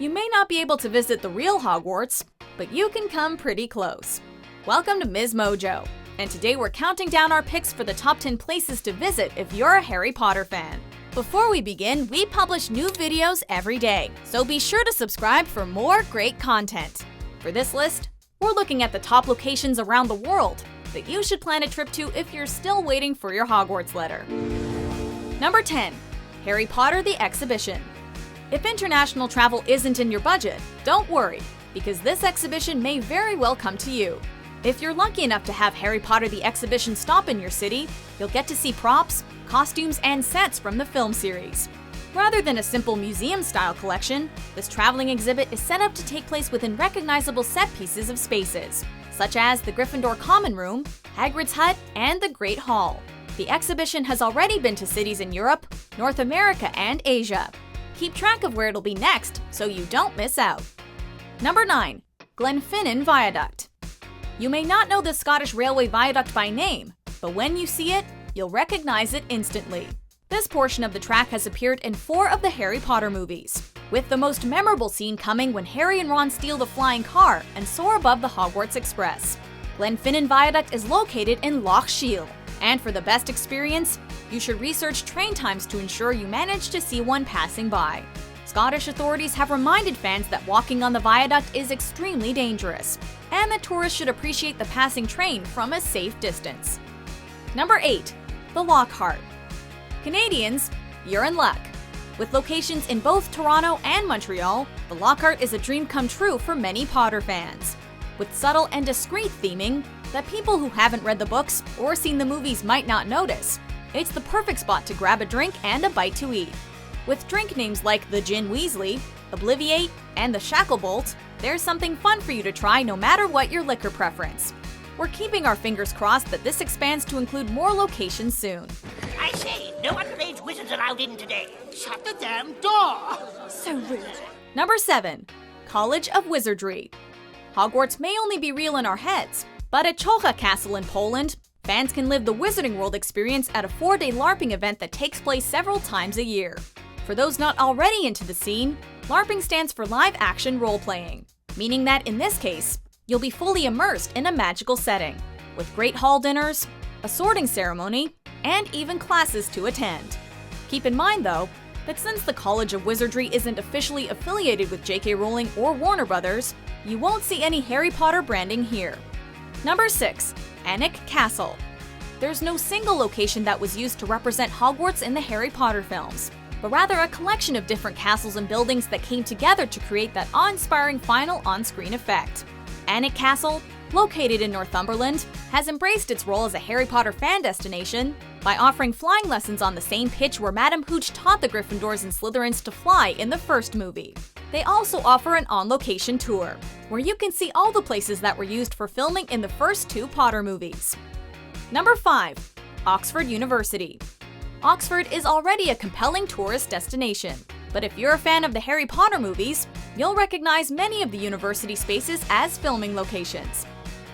You may not be able to visit the real Hogwarts, but you can come pretty close. Welcome to Ms. Mojo, and today we're counting down our picks for the top 10 places to visit if you're a Harry Potter fan. Before we begin, we publish new videos every day, so be sure to subscribe for more great content. For this list, we're looking at the top locations around the world that you should plan a trip to if you're still waiting for your Hogwarts letter. Number 10. Harry Potter the Exhibition. If international travel isn't in your budget, don't worry, because this exhibition may very well come to you. If you're lucky enough to have Harry Potter the Exhibition stop in your city, you'll get to see props, costumes, and sets from the film series. Rather than a simple museum-style collection, this traveling exhibit is set up to take place within recognizable set pieces of spaces, such as the Gryffindor Common Room, Hagrid's Hut, and the Great Hall. The exhibition has already been to cities in Europe, North America, and Asia. Keep track of where it'll be next so you don't miss out. Number 9. Glenfinnan Viaduct. You may not know the Scottish Railway Viaduct by name, but when you see it, you'll recognize it instantly. This portion of the track has appeared in 4 of the Harry Potter movies, with the most memorable scene coming when Harry and Ron steal the flying car and soar above the Hogwarts Express. Glenfinnan Viaduct is located in Loch Shiel, and for the best experience, you should research train times to ensure you manage to see one passing by. Scottish authorities have reminded fans that walking on the viaduct is extremely dangerous, and that tourists should appreciate the passing train from a safe distance. Number 8. The Lockhart. Canadians, you're in luck. With locations in both Toronto and Montreal, the Lockhart is a dream come true for many Potter fans. With subtle and discreet theming that people who haven't read the books or seen the movies might not notice, it's the perfect spot to grab a drink and a bite to eat. With drink names like the Gin Weasley, Obliviate, and the Shacklebolt, there's something fun for you to try no matter what your liquor preference. We're keeping our fingers crossed that this expands to include more locations soon. I say, no underage wizards allowed in today. Shut the damn door! So rude. Number 7. College of Wizardry. Hogwarts may only be real in our heads, but at Alnwick Castle in Poland, fans can live the Wizarding World experience at a 4-day LARPing event that takes place several times a year. For those not already into the scene, LARPing stands for live action role-playing, meaning that in this case, you'll be fully immersed in a magical setting, with great hall dinners, a sorting ceremony, and even classes to attend. Keep in mind, though, that since the College of Wizardry isn't officially affiliated with J.K. Rowling or Warner Brothers, you won't see any Harry Potter branding here. Number 6. Alnwick Castle. There's no single location that was used to represent Hogwarts in the Harry Potter films, but rather a collection of different castles and buildings that came together to create that awe-inspiring final on-screen effect. Alnwick Castle, located in Northumberland, has embraced its role as a Harry Potter fan destination by offering flying lessons on the same pitch where Madame Hooch taught the Gryffindors and Slytherins to fly in the first movie. They also offer an on-location tour, where you can see all the places that were used for filming in the first 2 Potter movies. Number 5. Oxford University. Oxford is already a compelling tourist destination, but if you're a fan of the Harry Potter movies, you'll recognize many of the university spaces as filming locations.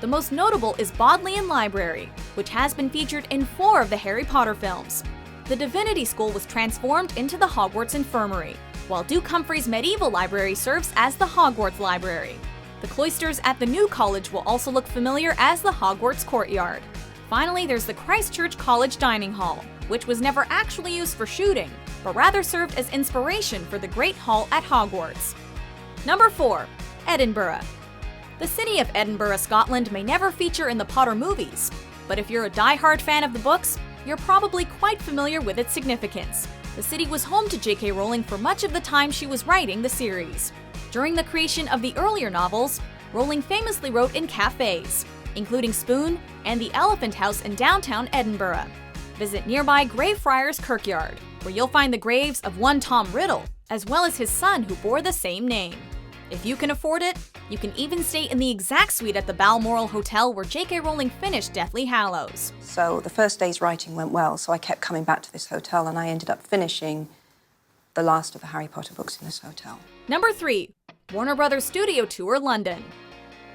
The most notable is Bodleian Library, which has been featured in 4 of the Harry Potter films. The Divinity School was transformed into the Hogwarts Infirmary, while Duke Humphrey's medieval library serves as the Hogwarts Library. The cloisters at the new college will also look familiar as the Hogwarts Courtyard. Finally, there's the Christchurch College Dining Hall, which was never actually used for shooting, but rather served as inspiration for the Great Hall at Hogwarts. Number 4. Edinburgh. The city of Edinburgh, Scotland may never feature in the Potter movies, but if you're a die-hard fan of the books, you're probably quite familiar with its significance. The city was home to J.K. Rowling for much of the time she was writing the series. During the creation of the earlier novels, Rowling famously wrote in cafes, including Spoon and the Elephant House in downtown Edinburgh. Visit nearby Greyfriars Kirkyard, where you'll find the graves of one Tom Riddle, as well as his son who bore the same name. If you can afford it, you can even stay in the exact suite at the Balmoral Hotel where J.K. Rowling finished Deathly Hallows. So the first day's writing went well, so I kept coming back to this hotel and I ended up finishing the last of the Harry Potter books in this hotel. Number 3. Warner Brothers Studio Tour, London.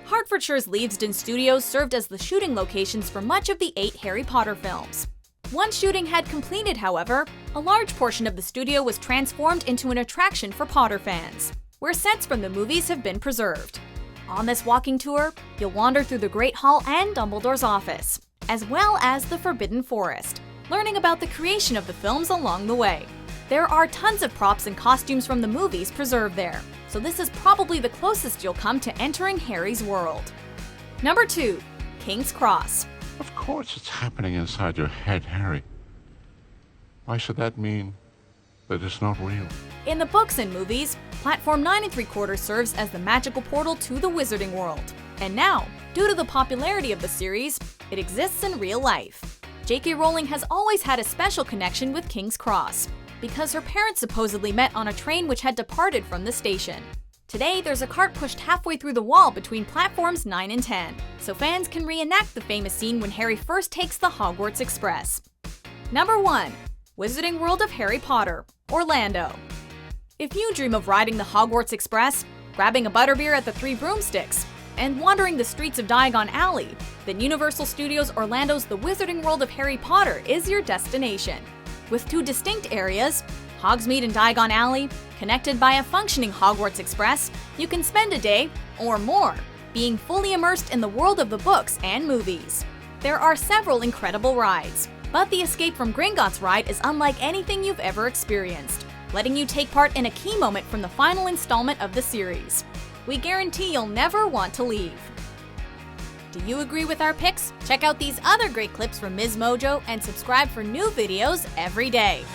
Hertfordshire's Leavesden Studios served as the shooting locations for much of the 8 Harry Potter films. Once shooting had completed, however, a large portion of the studio was transformed into an attraction for Potter fans. where sets from the movies have been preserved. On this walking tour, you'll wander through the Great Hall and Dumbledore's office, as well as the Forbidden Forest, learning about the creation of the films along the way. There are tons of props and costumes from the movies preserved there, so this is probably the closest you'll come to entering Harry's world. Number 2. King's Cross. Of course it's happening inside your head, Harry. Why should that mean that it's not real? In the books and movies, Platform 9 3/4 serves as the magical portal to the Wizarding World. And now, due to the popularity of the series, it exists in real life. J.K. Rowling has always had a special connection with King's Cross, because her parents supposedly met on a train which had departed from the station. Today, there's a cart pushed halfway through the wall between platforms 9 and 10, so fans can reenact the famous scene when Harry first takes the Hogwarts Express. Number 1. Wizarding World of Harry Potter, Orlando. If you dream of riding the Hogwarts Express, grabbing a butterbeer at the Three Broomsticks, and wandering the streets of Diagon Alley, then Universal Studios Orlando's The Wizarding World of Harry Potter is your destination. With 2 distinct areas, Hogsmeade and Diagon Alley, connected by a functioning Hogwarts Express, you can spend a day, or more, being fully immersed in the world of the books and movies. There are several incredible rides, but the Escape from Gringotts ride is unlike anything you've ever experienced, letting you take part in a key moment from the final installment of the series. We guarantee you'll never want to leave. Do you agree with our picks? Check out these other great clips from Ms. Mojo and subscribe for new videos every day.